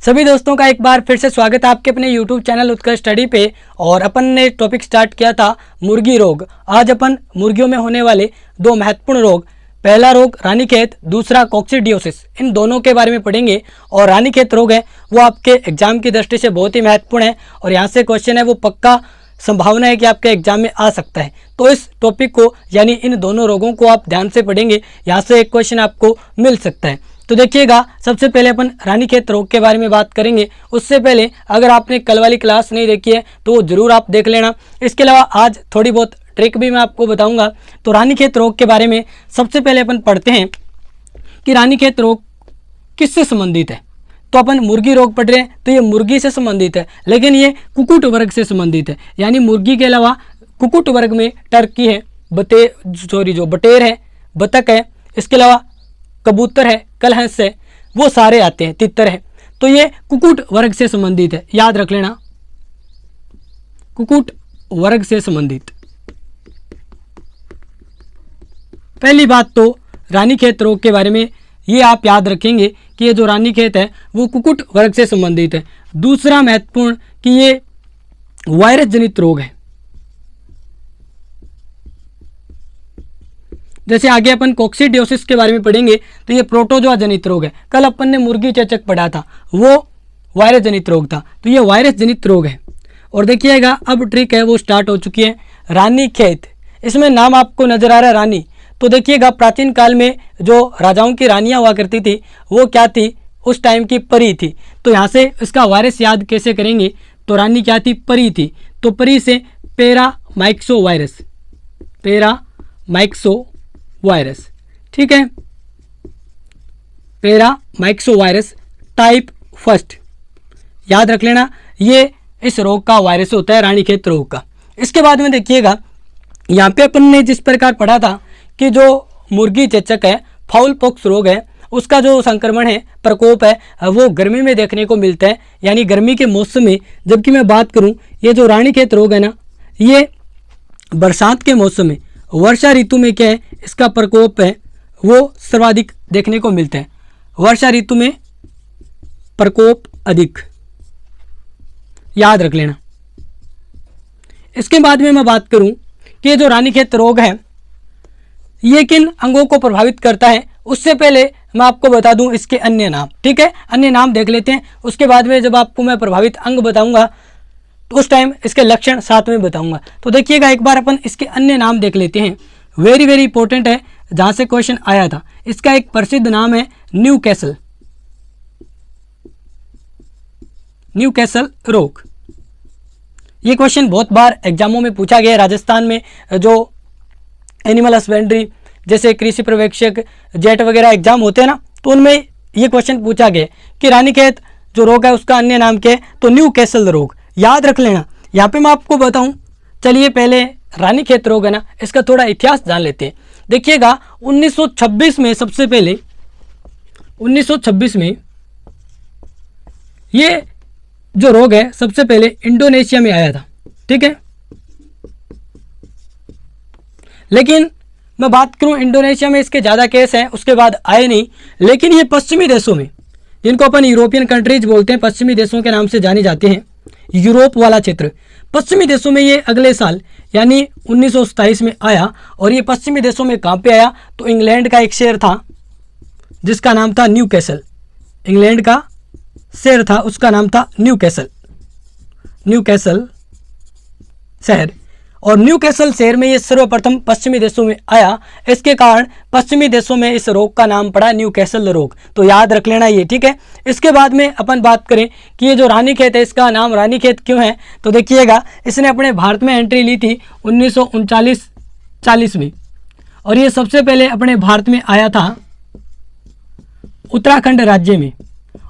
सभी दोस्तों का एक बार फिर से स्वागत है आपके अपने YouTube चैनल उत्कर्ष स्टडी पे। और अपन ने टॉपिक स्टार्ट किया था मुर्गी रोग। आज अपन मुर्गियों में होने वाले दो महत्वपूर्ण रोग, पहला रोग रानीखेत, दूसरा कोक्सीडियोसिस, इन दोनों के बारे में पढ़ेंगे। और रानीखेत रोग है वो आपके एग्जाम की दृष्टि से बहुत ही महत्वपूर्ण है और यहाँ से क्वेश्चन है वो पक्का संभावना है कि आपके एग्जाम में आ सकता है। तो इस टॉपिक को यानी इन दोनों रोगों को आप ध्यान से पढ़ेंगे, यहाँ से एक क्वेश्चन आपको मिल सकता है। तो देखिएगा, सबसे पहले अपन रानीखेत रोग के बारे में बात करेंगे। उससे पहले अगर आपने कल वाली क्लास नहीं देखी है तो वो जरूर आप देख लेना। इसके अलावा आज थोड़ी बहुत ट्रिक भी मैं आपको बताऊंगा। तो रानीखेत रोग के बारे में सबसे पहले अपन पढ़ते हैं कि रानीखेत रोग किससे संबंधित है। तो अपन मुर्गी रोग पढ़ रहे हैं तो ये मुर्गी से संबंधित है, लेकिन ये कुक्कुट वर्ग से संबंधित है। यानी मुर्गी के अलावा कुक्कुट वर्ग में टर्की है, बटेर है, बतख है, इसके अलावा कबूतर है, कलहंस है, वो सारे आते हैं, तितर है। तो ये कुक्कुट वर्ग से संबंधित है, याद रख लेना, कुक्कुट वर्ग से संबंधित। पहली बात तो रानीखेत रोग के बारे में ये आप याद रखेंगे कि ये जो रानीखेत है वो कुक्कुट वर्ग से संबंधित है। दूसरा महत्वपूर्ण कि ये वायरस जनित रोग है। जैसे आगे अपन कोक्सीडियोसिस के बारे में पढ़ेंगे तो ये प्रोटोजोआ जनित रोग है। कल अपन ने मुर्गी चेचक पढ़ा था, वो वायरस जनित रोग था, तो ये वायरस जनित रोग है। और देखिएगा अब ट्रिक है वो स्टार्ट हो चुकी है। रानीखेत, इसमें नाम आपको नजर आ रहा है रानी। तो देखिएगा, प्राचीन काल में जो राजाओं की रानियां हुआ करती थी वो क्या थी, उस टाइम की परी थी। तो यहाँ से इसका वायरस याद कैसे करेंगे, तो रानी क्या थी, परी थी। तो परी से पैरामाइक्सो वायरस, ठीक है, पैरामाइक्सो वायरस टाइप फर्स्ट, याद रख लेना, ये इस रोग का वायरस होता है, रानीखेत रोग का। इसके बाद में देखिएगा, यहाँ पे अपन ने जिस प्रकार पढ़ा था कि जो मुर्गी चेचक है, फाउल पॉक्स रोग है, उसका जो संक्रमण है, प्रकोप है, वो गर्मी में देखने को मिलता है, यानी गर्मी के मौसम में। जबकि मैं बात करूं, ये जो रानीखेत रोग है ना, ये बरसात के मौसम में, वर्षा ऋतु में क्या है, इसका प्रकोप है वो सर्वाधिक देखने को मिलता है। वर्षा ऋतु में प्रकोप अधिक, याद रख लेना। इसके बाद में मैं बात करूं कि जो रानीखेत रोग है ये किन अंगों को प्रभावित करता है, उससे पहले मैं आपको बता दूं इसके अन्य नाम, ठीक है, अन्य नाम देख लेते हैं। उसके बाद में जब आपको मैं प्रभावित अंग बताऊंगा तो उस टाइम इसके लक्षण साथ में बताऊंगा। तो देखिएगा, एक बार अपन इसके अन्य नाम देख लेते हैं, वेरी वेरी इंपॉर्टेंट है, जहां से क्वेश्चन आया था। इसका एक प्रसिद्ध नाम है न्यूकैसल रोग। ये क्वेश्चन बहुत बार एग्जामों में पूछा गया है। राजस्थान में जो एनिमल हस्बेंड्री जैसे कृषि पर्यवेक्षक, जेट वगैरह एग्जाम होते हैं ना, तो उनमें ये क्वेश्चन पूछा गया कि रानीखेत जो रोग है उसका अन्य नाम क्या है, तो न्यूकैसल रोग, याद रख लेना। यहाँ पे मैं आपको बताऊं, चलिए पहले रानीखेत रोग है ना, इसका थोड़ा इतिहास जान लेते हैं। देखिएगा, 1926 में, सबसे पहले 1926 में ये जो रोग है सबसे पहले इंडोनेशिया में आया था, ठीक है। लेकिन मैं बात करूं, इंडोनेशिया में इसके ज़्यादा केस हैं, उसके बाद आए नहीं। लेकिन ये पश्चिमी देशों में, जिनको अपन यूरोपियन कंट्रीज बोलते हैं, पश्चिमी देशों के नाम से जानी जाते हैं, यूरोप वाला क्षेत्र, पश्चिमी देशों में ये अगले साल यानी 1927 में आया। और ये पश्चिमी देशों में कहाँ पे आया, तो इंग्लैंड का एक शहर था जिसका नाम था न्यूकैसल। इंग्लैंड का शहर था, उसका नाम था न्यूकैसल शहर। और न्यूकैसल शहर में ये सर्वप्रथम पश्चिमी देशों में आया। इसके कारण पश्चिमी देशों में इस रोग का नाम पड़ा न्यूकैसल रोग, तो याद रख लेना ये, ठीक है। इसके बाद में अपन बात करें कि ये जो रानीखेत है इसका नाम रानीखेत क्यों है, तो देखिएगा, इसने अपने भारत में एंट्री ली थी 1939-40 में। और ये सबसे पहले अपने भारत में आया था उत्तराखंड राज्य में।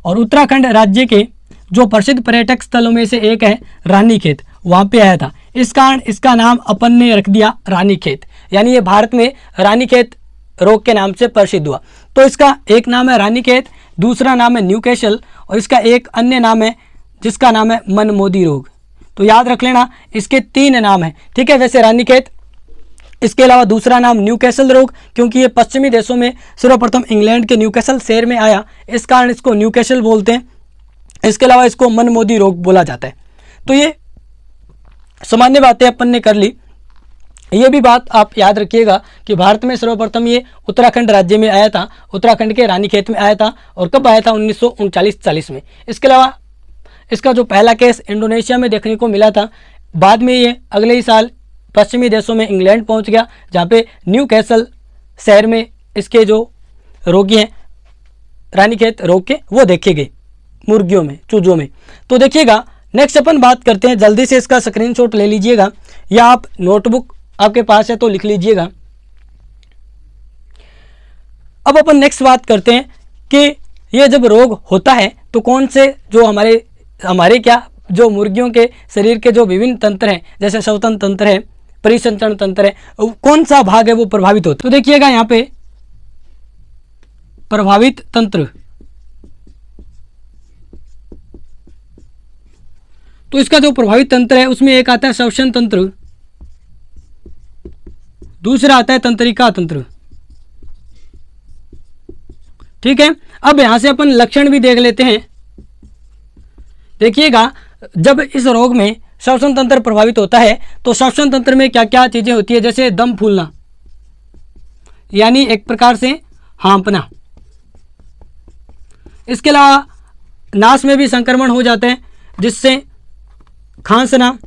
और उत्तराखंड राज्य के जो प्रसिद्ध पर्यटक स्थलों में से एक है रानीखेत, वहाँ पे आया था। इस कारण इसका नाम अपन ने रख दिया रानीखेत, यानी ये भारत में रानीखेत रोग के नाम से प्रसिद्ध हुआ। तो इसका एक नाम है रानीखेत, दूसरा नाम है न्यूकैसल, और इसका एक अन्य नाम है जिसका नाम है मनमोदी रोग। तो याद रख लेना, इसके 3 नाम हैं, ठीक है। वैसे रानीखेत, इसके अलावा दूसरा नाम न्यूकैसल रोग, क्योंकि ये पश्चिमी देशों में सर्वप्रथम इंग्लैंड के न्यूकैसल शहर में आया, इस कारण इसको न्यूकैसल बोलते हैं। इसके अलावा इसको मनमोदी रोग बोला जाता है। तो ये सामान्य बातें अपन ने कर ली। ये भी बात आप याद रखिएगा कि भारत में सर्वप्रथम ये उत्तराखंड राज्य में आया था, उत्तराखंड के रानीखेत में आया था, और कब आया था 1939-40 में। इसके अलावा इसका जो पहला केस इंडोनेशिया में देखने को मिला था, बाद में ये अगले ही साल पश्चिमी देशों में इंग्लैंड पहुंच गया, जहाँ पे न्यू कैसल शहर में इसके जो रोगी हैं रानीखेत रोग के वो देखे गए मुर्गियों में, चूजों में। तो देखिएगा नेक्स्ट अपन बात करते हैं, जल्दी से इसका स्क्रीनशॉट ले लीजिएगा या आप नोटबुक आपके पास है तो लिख लीजिएगा। अब अपन नेक्स्ट बात करते हैं कि ये जब रोग होता है तो कौन से जो हमारे क्या जो मुर्गियों के शरीर के जो विभिन्न तंत्र हैं, जैसे श्वसन तंत्र है, परिसंचरण तंत्र है, कौन सा भाग है वो प्रभावित होता है। तो देखिएगा यहाँ पे प्रभावित तंत्र, तो इसका जो प्रभावित तंत्र है उसमें एक आता है श्वसन तंत्र, दूसरा आता है तंत्रिका तंत्र। ठीक है, अब यहां से अपन लक्षण भी देख लेते हैं। देखिएगा जब इस रोग में श्वसन तंत्र प्रभावित होता है तो श्वसन तंत्र में क्या क्या चीजें होती है, जैसे दम फूलना, यानी एक प्रकार से हाँफना। इसके अलावा नास में भी संक्रमण हो जाते हैं, जिससे खांसना,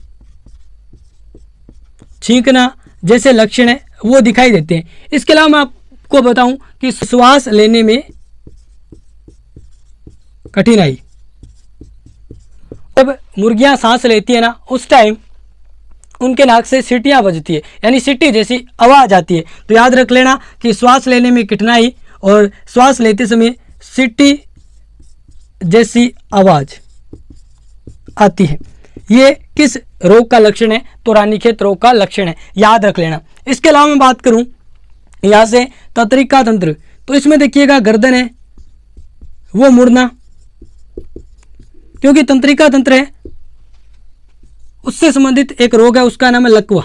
छींकना जैसे लक्षण है वो दिखाई देते हैं। इसके अलावा मैं आपको बताऊं कि श्वास लेने में कठिनाई, जब मुर्गियां सांस लेती है ना उस टाइम उनके नाक से सीटियां बजती है, यानी सीटी जैसी आवाज आती है। तो याद रख लेना कि श्वास लेने में कठिनाई और श्वास लेते समय सीटी जैसी आवाज आती है, ये किस रोग का लक्षण है, तो रानीखेत रोग का लक्षण है, याद रख लेना। इसके अलावा मैं बात करूं यहां से तंत्रिका तंत्र, तो इसमें देखिएगा गर्दन है वो मुड़ना, क्योंकि तंत्रिका तंत्र है उससे संबंधित एक रोग है, उसका नाम है लकवा,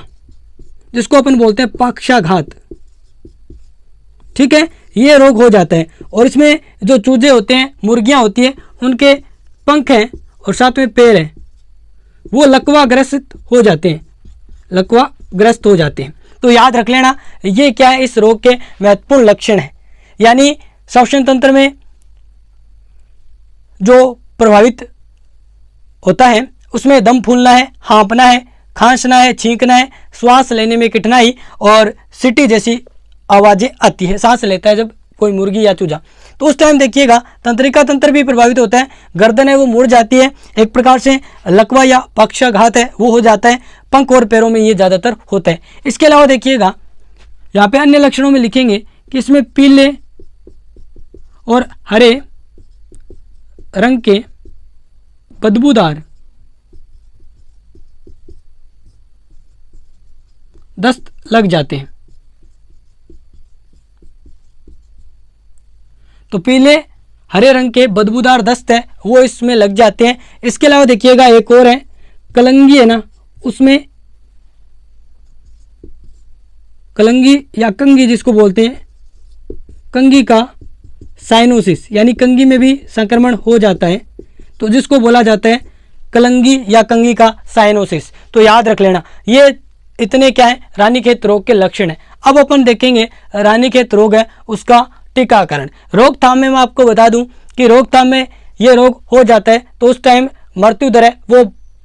जिसको अपन बोलते हैं पक्षाघात। ठीक है, ये रोग हो जाता है, और इसमें जो चूजे होते हैं, मुर्गियां होती है, उनके पंख हैं और साथ में पैर हैं, वो लकवाग्रस्त हो जाते हैं, लकवाग्रस्त हो जाते हैं। तो याद रख लेना ये क्या है, इस रोग के महत्वपूर्ण लक्षण है। यानी श्वसन तंत्र में जो प्रभावित होता है उसमें दम फूलना है, हाँफना है, खांसना है, छींकना है, श्वास लेने में कठिनाई और सीटी जैसी आवाजें आती है, सांस लेता है जब कोई मुर्गी या चूजा। तो उस टाइम देखिएगा तंत्रिका तंत्र भी प्रभावित होता है, गर्दन है वो मुड़ जाती है, एक प्रकार से लकवा या पक्षाघात है वो हो जाता है, पंख और पैरों में ये ज़्यादातर होता है। इसके अलावा देखिएगा यहाँ पे अन्य लक्षणों में लिखेंगे कि इसमें पीले और हरे रंग के बदबूदार दस्त लग जाते हैं। तो पीले हरे रंग के बदबूदार दस्त है वो इसमें लग जाते हैं। इसके अलावा देखिएगा एक और है कलंगी है ना, उसमें कलंगी या कंगी जिसको बोलते हैं, कंगी का साइनोसिस, यानी कंगी में भी संक्रमण हो जाता है, तो जिसको बोला जाता है कलंगी या कंगी का साइनोसिस। तो याद रख लेना ये इतने क्या है रानीखेत रोग के लक्षण है। अब अपन देखेंगे रानीखेत रोग है उसका टीकाकरण। रोकथाम में मैं आपको बता दूं कि रोकथाम में ये रोग हो जाता है तो उस टाइम मृत्यु दर है वो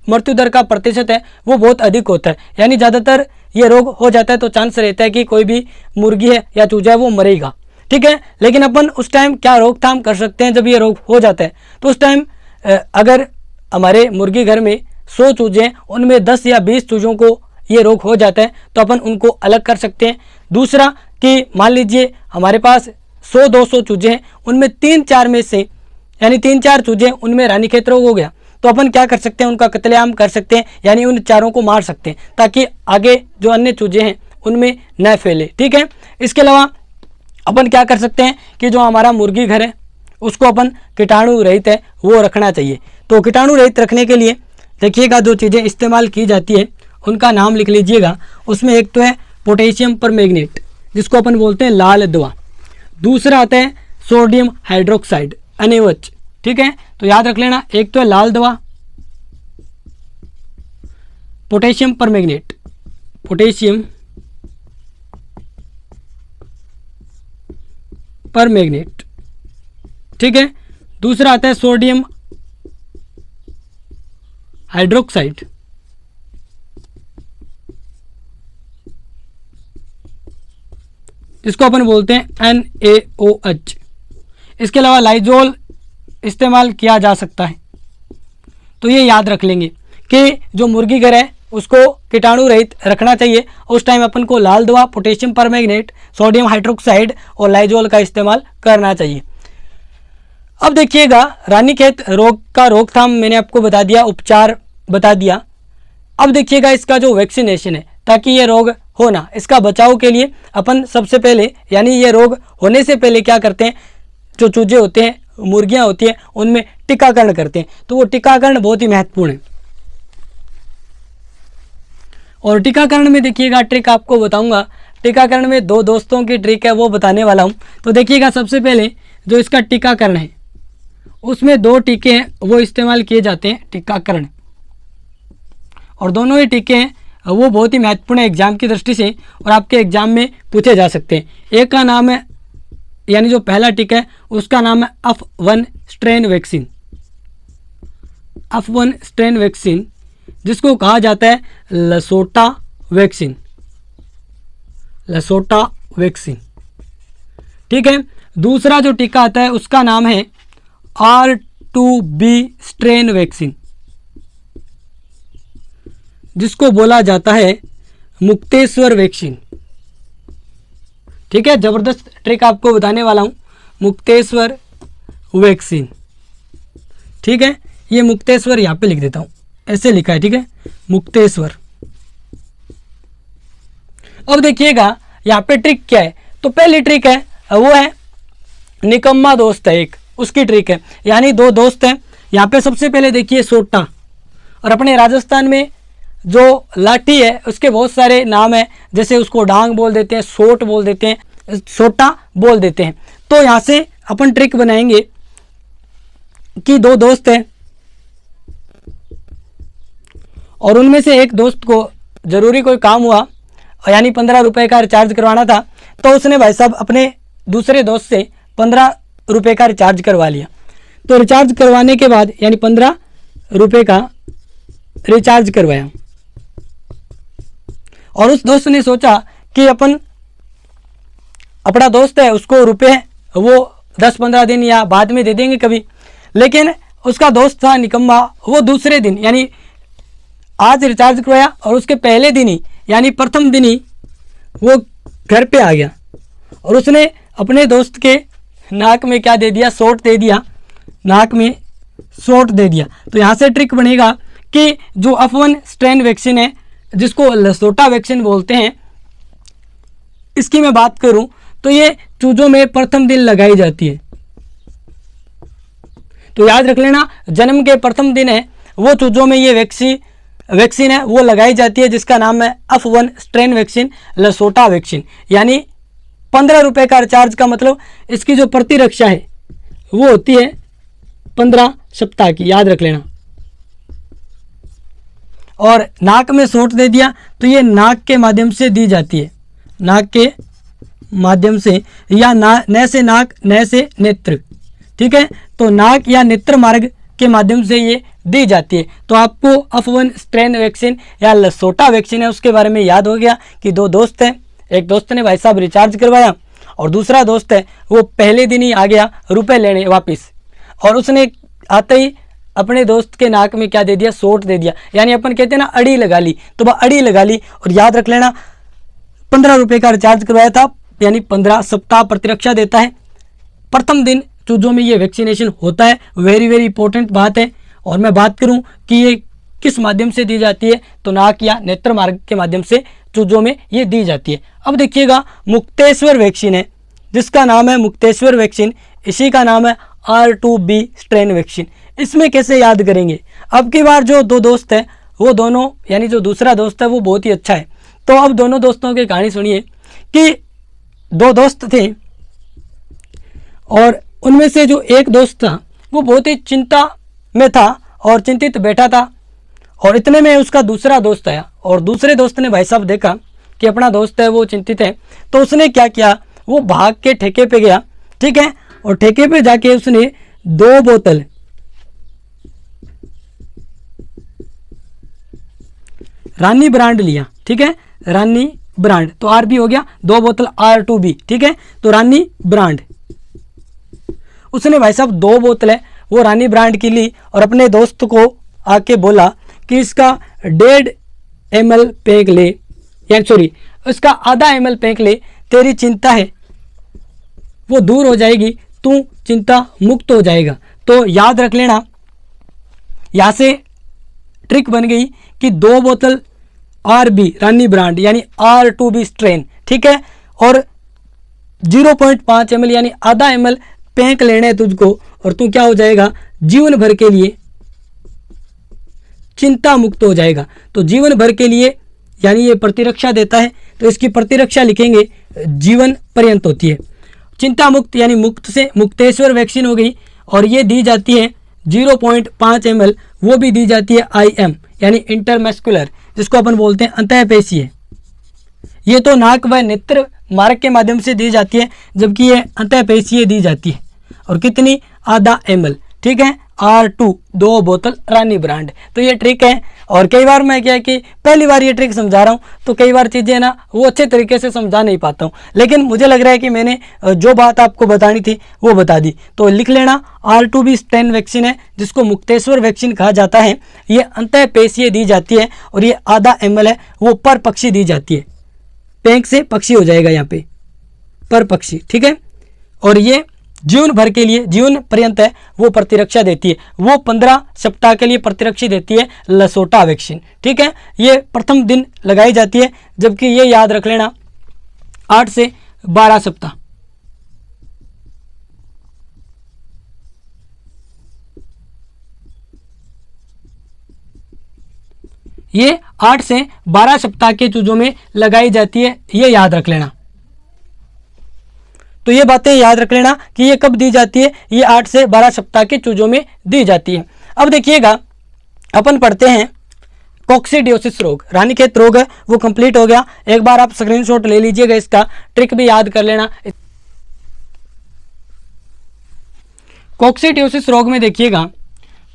मृत्यु दर का प्रतिशत है वो बहुत अधिक होता है, यानी ज़्यादातर ये रोग हो जाता है तो चांस रहता है कि कोई भी मुर्गी है या चूजा है वो मरेगा। ठीक है, लेकिन अपन उस टाइम क्या रोकथाम कर सकते हैं जब ये रोग हो जाता है, तो उस टाइम अगर हमारे मुर्गी घर में 100 चूजे हैं उनमें 10 या 20 चूजों को ये रोग हो जाता है तो अपन उनको अलग कर सकते हैं। दूसरा कि मान लीजिए हमारे पास 100-200 चूजे हैं, उनमें 3-4 में से यानी 3-4 चूजे उनमें रानीखेत रोग हो गया तो अपन क्या कर सकते हैं, उनका कत्लेआम कर सकते हैं, यानी उन चारों को मार सकते हैं ताकि आगे जो अन्य चूजे हैं उनमें न फैले। ठीक है, इसके अलावा अपन क्या कर सकते हैं कि जो हमारा मुर्गी घर है उसको अपन कीटाणु रहित है वो रखना चाहिए। तो कीटाणु रहित रखने के लिए देखिएगा जो चीज़ें इस्तेमाल की जाती है उनका नाम लिख लीजिएगा। उसमें एक तो है पोटेशियम परमैंगनेट जिसको अपन बोलते हैं लाल दवा, दूसरा आता है सोडियम हाइड्रोक्साइड NaOH ठीक है, तो याद रख लेना, एक तो है लाल दवा पोटेशियम परमैंगनेट, पोटेशियम परमैंगनेट, ठीक है। दूसरा आता है सोडियम हाइड्रोक्साइड, इसको अपन बोलते हैं NaOH। इसके अलावा लाइजोल इस्तेमाल किया जा सकता है। तो ये याद रख लेंगे कि जो मुर्गी घर है उसको कीटाणु रहित रखना चाहिए। उस टाइम अपन को लाल दवा, पोटेशियम परमैंगनेट, सोडियम हाइड्रोक्साइड और लाइजोल का इस्तेमाल करना चाहिए। अब देखिएगा, रानीखेत रोग का रोकथाम मैंने आपको बता दिया, उपचार बता दिया। अब देखिएगा इसका जो वैक्सीनेशन है, ताकि ये रोग हो ना, इसका बचाव के लिए अपन सबसे पहले, यानी ये रोग होने से पहले क्या करते हैं, जो चूजे होते हैं, मुर्गियां होती हैं, उनमें टीकाकरण करते हैं। तो वो टीकाकरण बहुत ही महत्वपूर्ण है। और टीकाकरण में देखिएगा ट्रिक आपको बताऊंगा। टीकाकरण में 2 दोस्तों की ट्रिक है, वो बताने वाला हूं। तो देखिएगा, सबसे पहले जो इसका टीकाकरण है उसमें 2 टीके हैं वो इस्तेमाल किए जाते हैं टीकाकरण, और दोनों ही टीके हैं वो बहुत ही महत्वपूर्ण है एग्जाम की दृष्टि से, और आपके एग्जाम में पूछे जा सकते हैं। एक का नाम है, यानी जो पहला टीका है उसका नाम है F1 strain vaccine, F1 strain vaccine, जिसको कहा जाता है लसोटा वैक्सीन, लसोटा वैक्सीन, ठीक है। दूसरा जो टीका आता है उसका नाम है R2B स्ट्रेन वैक्सीन, जिसको बोला जाता है मुक्तेश्वर वैक्सीन, ठीक है। जबरदस्त ट्रिक आपको बताने वाला हूं, मुक्तेश्वर वैक्सीन, ठीक है। ये मुक्तेश्वर यहाँ पे लिख देता हूं, ऐसे लिखा है, ठीक है, मुक्तेश्वर। अब देखिएगा यहाँ पे ट्रिक क्या है। तो पहली ट्रिक है वो है निकम्मा दोस्त है एक, उसकी ट्रिक है, यानी 2 दोस्त हैं। यहाँ पे सबसे पहले देखिए सोटा, और अपने राजस्थान में जो लाठी है उसके बहुत सारे नाम हैं, जैसे उसको डांग बोल देते हैं, सोट बोल देते हैं, सोटा बोल देते हैं। तो यहाँ से अपन ट्रिक बनाएंगे कि 2 दोस्त हैं और उनमें से एक दोस्त को ज़रूरी कोई काम हुआ, यानी 15 रुपये का रिचार्ज करवाना था, तो उसने भाई साहब अपने दूसरे दोस्त से 15 रुपये का रिचार्ज करवा लिया। तो रिचार्ज करवाने के बाद, यानी 15 रुपये का रिचार्ज करवाया, और उस दोस्त ने सोचा कि अपना दोस्त है, उसको रुपए वो 10-15 दिन या बाद में दे देंगे कभी। लेकिन उसका दोस्त था निकम्मा, वो दूसरे दिन, यानी आज रिचार्ज करवाया और उसके पहले दिन ही, यानी प्रथम दिन ही वो घर पे आ गया, और उसने अपने दोस्त के नाक में क्या दे दिया, शॉट दे दिया, नाक में शॉट दे दिया। तो यहाँ से ट्रिक बनेगा कि जो F1 स्ट्रेन वैक्सीन है, जिसको लसोटा वैक्सीन बोलते हैं, इसकी मैं बात करूं तो ये चूजों में प्रथम दिन लगाई जाती है। तो याद रख लेना, जन्म के प्रथम दिन है वो चूजों में ये वैक्सीन है वो लगाई जाती है, जिसका नाम है F1 स्ट्रेन वैक्सीन, लसोटा वैक्सीन। यानी 15 रुपये का रिचार्ज का मतलब इसकी जो प्रतिरक्षा है वो होती है 15 सप्ताह की, याद रख लेना। और नाक में शॉट दे दिया तो ये नाक के माध्यम से दी जाती है, नाक के माध्यम से, या न से नाक, न से नेत्र, ठीक है। तो नाक या नेत्र मार्ग के माध्यम से ये दी जाती है। तो आपको F1 स्ट्रेन वैक्सीन या लसोटा वैक्सीन है उसके बारे में याद हो गया कि 2 दोस्त हैं, एक दोस्त ने भाई साहब रिचार्ज करवाया और दूसरा दोस्त है वो पहले दिन ही आ गया रुपए लेने वापस, और उसने आते ही अपने दोस्त के नाक में क्या दे दिया, शॉट दे दिया। यानी अपन कहते हैं ना अड़ी लगा ली, तो वह अड़ी लगा ली। और याद रख लेना 15 रुपये का रिचार्ज करवाया था, यानी 15 सप्ताह प्रतिरक्षा देता है। प्रथम दिन चूजों में ये वैक्सीनेशन होता है, वेरी वेरी इंपॉर्टेंट बात है। और मैं बात करूं कि ये किस माध्यम से दी जाती है, तो नाक या नेत्र मार्ग के माध्यम से चूजों में ये दी जाती है। अब देखिएगा मुक्तेश्वर वैक्सीन है, जिसका नाम है मुक्तेश्वर वैक्सीन, इसी का नाम है R2B स्ट्रेन वैक्सीन। इसमें कैसे याद करेंगे, अब की बार जो 2 दोस्त हैं वो दोनों, यानी जो दूसरा दोस्त है वो बहुत ही अच्छा है। तो अब दोनों दोस्तों की कहानी सुनिए कि 2 दोस्त थे और उनमें से जो एक दोस्त था वो बहुत ही चिंता में था और चिंतित बैठा था। और इतने में उसका दूसरा दोस्त आया और दूसरे दोस्त ने भाई साहब देखा कि अपना दोस्त है वो चिंतित है, तो उसने क्या किया, वो भाग के ठेके पे गया, ठीक है, और ठेके पे जाके उसने 2 बोतल रानी ब्रांड लिया, ठीक है, रानी ब्रांड, तो आर भी हो गया, 2 बोतल R2B, ठीक है, तो रानी ब्रांड उसने भाई साहब 2 बोतल है वो रानी ब्रांड की ली और अपने दोस्त को आके बोला कि इसका 1.5 ml पैक ले, या सॉरी इसका आधा ml पैक ले, तेरी चिंता है वो दूर हो जाएगी, तू चिंता मुक्त हो जाएगा। तो याद रख लेना, यहाँ से ट्रिक बन गई कि 2 बोतल RB रानी ब्रांड यानी R2B स्ट्रेन, ठीक है, और 0.5 ml यानी आधा ml पैक लेने हैं तुझको और तू क्या हो जाएगा, जीवन भर के लिए चिंता मुक्त हो जाएगा। तो जीवन भर के लिए यानी ये प्रतिरक्षा देता है, तो इसकी प्रतिरक्षा लिखेंगे जीवन पर्यंत होती है। चिंता मुक्त यानी मुक्त से मुक्तेश्वर वैक्सीन हो गई और ये दी जाती है 0.5 ml, वो भी दी जाती है IM यानी इंटरमस्कुलर, जिसको अपन बोलते हैं अंतःपेशीय। ये तो नाक व नेत्र मार्ग के माध्यम से दी जाती है, जबकि ये अंतःपेशीय दी जाती है। और कितनी, आधा ml, ठीक है, R2 2 बोतल रानी ब्रांड। तो ये ट्रिक है। और कई बार मैं क्या है कि पहली बार ये ट्रिक समझा रहा हूँ, तो कई बार चीज़ें ना वो अच्छे तरीके से समझा नहीं पाता हूँ, लेकिन मुझे लग रहा है कि मैंने जो बात आपको बतानी थी वो बता दी। तो लिख लेना, R2B स्ट्रेन वैक्सीन है जिसको मुक्तेश्वर वैक्सीन कहा जाता है। ये अंतःपेशीय दी जाती है और ये आधा ml है वो पर पक्षी दी जाती है, पैंक से पक्षी हो जाएगा यहाँ पे, पर पक्षी, ठीक है। और ये जीवन भर के लिए, जीवन पर्यंत है वो प्रतिरक्षा देती है, वो 15 सप्ताह के लिए प्रतिरक्षा देती है लसोटा वैक्सीन, ठीक है। ये प्रथम दिन लगाई जाती है, जबकि ये याद रख लेना 8 से 12 सप्ताह। ये 8 से 12 सप्ताह के चूजों में लगाई जाती है, ये याद रख लेना। तो ये बातें याद रख लेना कि ये कब दी जाती है, ये 8 से 12 सप्ताह के चूजों में दी जाती है। अब देखिएगा, अपन पढ़ते हैं कॉक्सीडियोसिस रोग, रानीखेत रोग है वो कंप्लीट हो गया। एक बार आप स्क्रीनशॉट ले लीजिएगा, इसका ट्रिक भी याद कर लेना। कॉक्सीडियोसिस रोग में देखिएगा,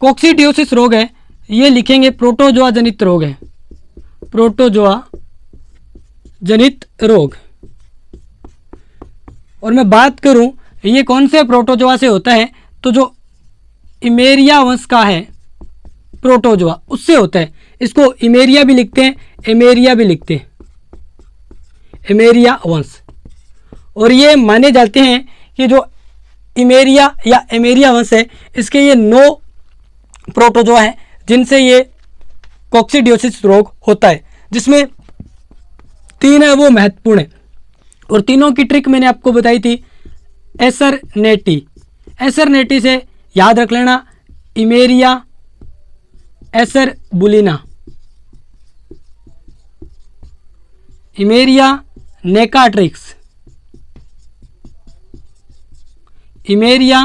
कॉक्सीडियोसिस रोग है ये लिखेंगे प्रोटोजोआ जनित रोग है, प्रोटोजोआ जनित रोग। और मैं बात करूं ये कौन से प्रोटोजोआ से होता है, तो जो इमेरिया वंश का है प्रोटोजोआ उससे होता है। इसको इमेरिया भी लिखते हैं, एमेरिया भी लिखते हैं, इमेरिया वंश। और ये माने जाते हैं कि जो इमेरिया या एमेरिया वंश है इसके ये 9 प्रोटोजोआ हैं जिनसे ये कॉक्सीडियोसिस रोग होता है, जिसमें 3 है वो महत्वपूर्ण है। और तीनों की ट्रिक मैंने आपको बताई थी। एसरनेटी, एसरनेटी से याद रख लेना इमेरिया एसरबुलिना, इमेरिया नेकाट्रिक्स, इमेरिया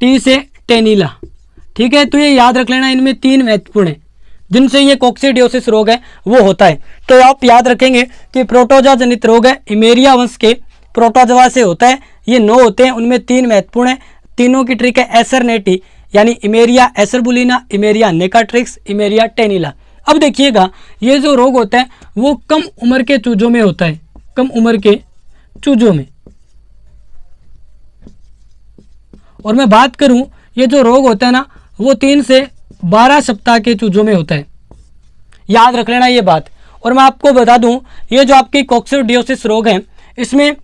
टी से टेनिला, ठीक है। तो ये याद रख लेना, इनमें 3 महत्वपूर्ण है जिनसे ये कॉक्सीडियोसिस रोग है वो होता है। तो आप याद रखेंगे कि प्रोटोजोआ जनित रोग है, इमेरिया वंश के प्रोटोजोआ से होता है। ये 9 होते हैं, उनमें 3 महत्वपूर्ण है। तीनों की ट्रिक है एसरनेटी यानी इमेरिया एसरबुलिना, इमेरिया नेकाट्रिक्स, इमेरिया टेनिला। अब देखिएगा, ये जो रोग होता है वो कम उम्र के चूजों में होता है, कम उम्र के चूजों में। और मैं बात करूं, ये जो रोग होता है ना वो 3 से 12 सप्ताह के चूजों में होता है, याद रख लेना ये बात। और मैं आपको बता दूं, ये जो आपकी कॉक्सीडियोसिस रोग है इसमें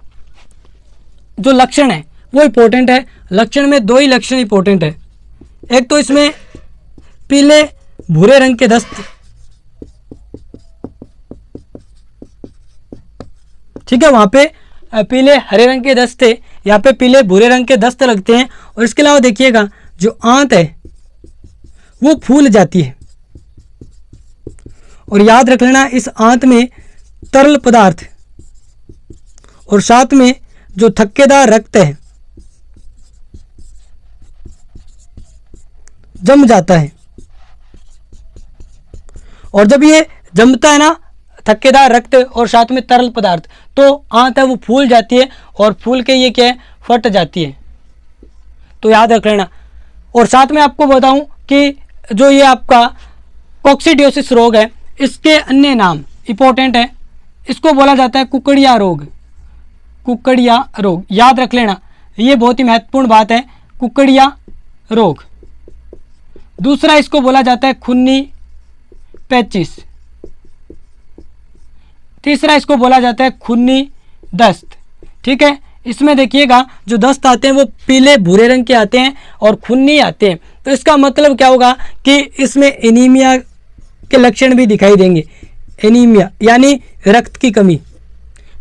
जो लक्षण है वो इंपॉर्टेंट है। लक्षण में 2 ही लक्षण इंपॉर्टेंट है। एक तो इसमें पीले भूरे रंग के दस्त, ठीक है, वहां पे पीले हरे रंग के दस्त है, यहाँ पे पीले भूरे रंग के दस्त लगते हैं। और इसके अलावा देखिएगा जो आंत है वो फूल जाती है। और याद रख लेना इस आंत में तरल पदार्थ और साथ में जो थक्केदार रक्त है जम जाता है। और जब ये जमता है ना थक्केदार रक्त और साथ में तरल पदार्थ, तो आंत है वो फूल जाती है और फूल के ये क्या है फट जाती है, तो याद रख लेना। और साथ में आपको बताऊं कि जो ये आपका कोक्सीडियोसिस रोग है इसके अन्य नाम इंपॉर्टेंट है, इसको बोला जाता है कुकड़िया रोग। कुकड़िया रोग याद रख लेना, ये बहुत ही महत्वपूर्ण बात है, कुकड़िया रोग। दूसरा इसको बोला जाता है खूनी पैचिस। तीसरा इसको बोला जाता है खूनी दस्त। ठीक है, इसमें देखिएगा जो दस्त आते हैं वो पीले भूरे रंग के आते हैं और खूनी आते हैं, तो इसका मतलब क्या होगा कि इसमें एनीमिया के लक्षण भी दिखाई देंगे। एनीमिया यानी रक्त की कमी,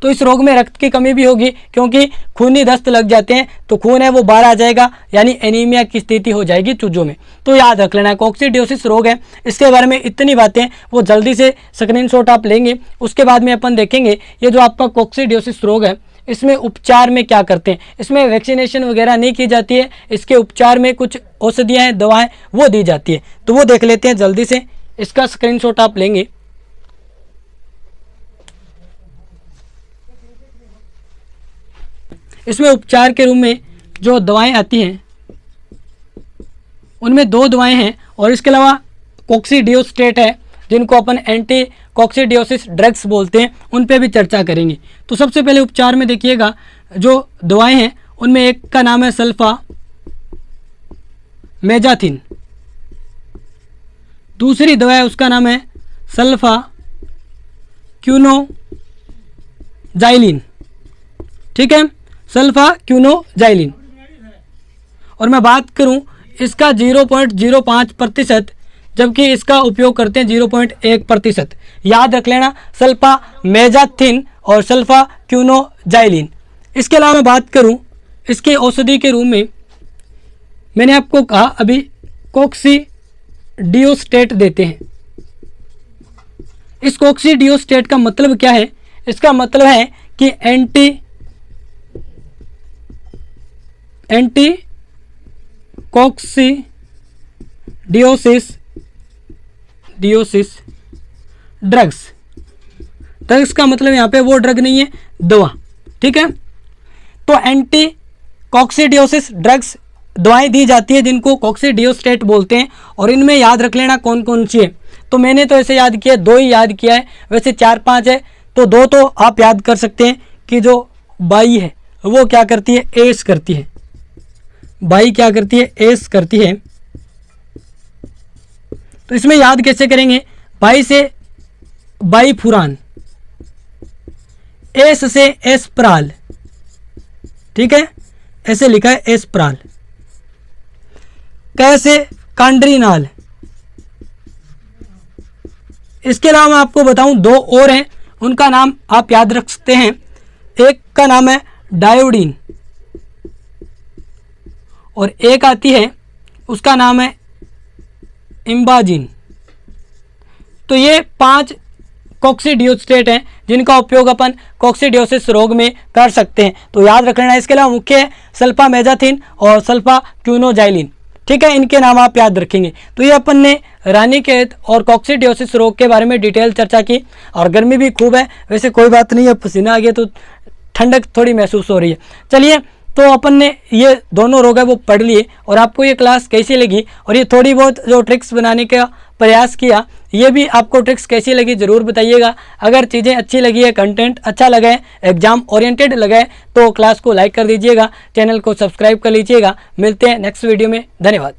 तो इस रोग में रक्त की कमी भी होगी क्योंकि खूनी दस्त लग जाते हैं तो खून है वो बाहर आ जाएगा, यानी एनीमिया की स्थिति हो जाएगी चूजों में। तो याद रख लेना कोक्सीडियोसिस रोग है, इसके बारे में इतनी बातें वो जल्दी से स्क्रीनशॉट आप लेंगे। उसके बाद में अपन देखेंगे ये जो आपका कोक्सीडियोसिस रोग है इसमें उपचार में क्या करते हैं। इसमें वैक्सीनेशन वगैरह नहीं की जाती है, इसके उपचार में कुछ औषधियाँ हैं, दवाएँ वो दी जाती है, तो वो देख लेते हैं जल्दी से। इसका स्क्रीनशॉट आप लेंगे। इसमें उपचार के रूप में जो दवाएं आती हैं उनमें 2 दवाएं हैं और इसके अलावा कोक्सीडियोस्टेट है जिनको अपन एंटी कोक्सीडियोसिस ड्रग्स बोलते हैं, उन पे भी चर्चा करेंगे। तो सबसे पहले उपचार में देखिएगा जो दवाएं हैं उनमें एक का नाम है सल्फा मेजाथिन, दूसरी दवा है उसका नाम है सल्फा क्यूनोजाइलिन। ठीक है, सल्फा क्यूनोजाइलिन। और मैं बात करूं इसका 0.05%, जबकि इसका उपयोग करते हैं 0.1%। याद रख लेना सल्फा मेजाथिन और सल्फा क्यूनोजाइलिन। इसके अलावा मैं बात करूं इसके औषधि के रूप में, मैंने आपको कहा अभी कोक्सीडियोस्टेट देते हैं। इस कोक्सीडियोस्टेट का मतलब क्या है, इसका मतलब है कि एंटी कोक्सीडियोसिस ड्रग्स का मतलब यहाँ पे वो ड्रग नहीं है, दवा। ठीक है, तो एंटी कोक्सीडियोसिस ड्रग्स दवाएं दी जाती है जिनको कोक्सीडियोस्टेट बोलते हैं। और इनमें याद रख लेना कौन कौन सी है, तो मैंने तो ऐसे याद किया 2 ही याद किया है, वैसे 4-5 है, तो 2 तो आप याद कर सकते हैं कि जो बाई है वो क्या करती है, एस करती है। बाई क्या करती है, एस करती है। तो इसमें याद कैसे करेंगे, बाई से बाई फुरान, एस से एस्प्राल। ठीक है, ऐसे लिखा है एस्प्राल। कैसे कांड्रीनाल। इसके अलावा मैं आपको बताऊं 2 और हैं, उनका नाम आप याद रख सकते हैं। एक का नाम है डायोडीन और एक आती है उसका नाम है इम्बाजिन। तो ये 5 कोक्सीडियोस्टेट हैं जिनका उपयोग अपन कोक्सीडियोसिस रोग में कर सकते हैं, तो याद रख लेना। इसके अलावा मुख्य है सल्फा मेजाथिन और सल्फा क्यूनोजाइलिन। ठीक है, इनके नाम आप याद रखेंगे। तो ये अपन ने रानीखेत और कोक्सीडियोसिस रोग के बारे में डिटेल चर्चा की। और गर्मी भी खूब है, वैसे कोई बात नहीं है, पसीना आ गया तो ठंडक थोड़ी महसूस हो रही है। चलिए, तो अपन ने ये दोनों रोग है वो पढ़ लिए। और आपको ये क्लास कैसी लगी और ये थोड़ी बहुत जो ट्रिक्स बनाने का प्रयास किया, ये भी आपको ट्रिक्स कैसी लगी ज़रूर बताइएगा। अगर चीज़ें अच्छी लगी है, कंटेंट अच्छा लगा है, एग्जाम ओरिएंटेड लगा है, तो क्लास को लाइक कर दीजिएगा, चैनल को सब्सक्राइब कर लीजिएगा। मिलते हैं नेक्स्ट वीडियो में, धन्यवाद।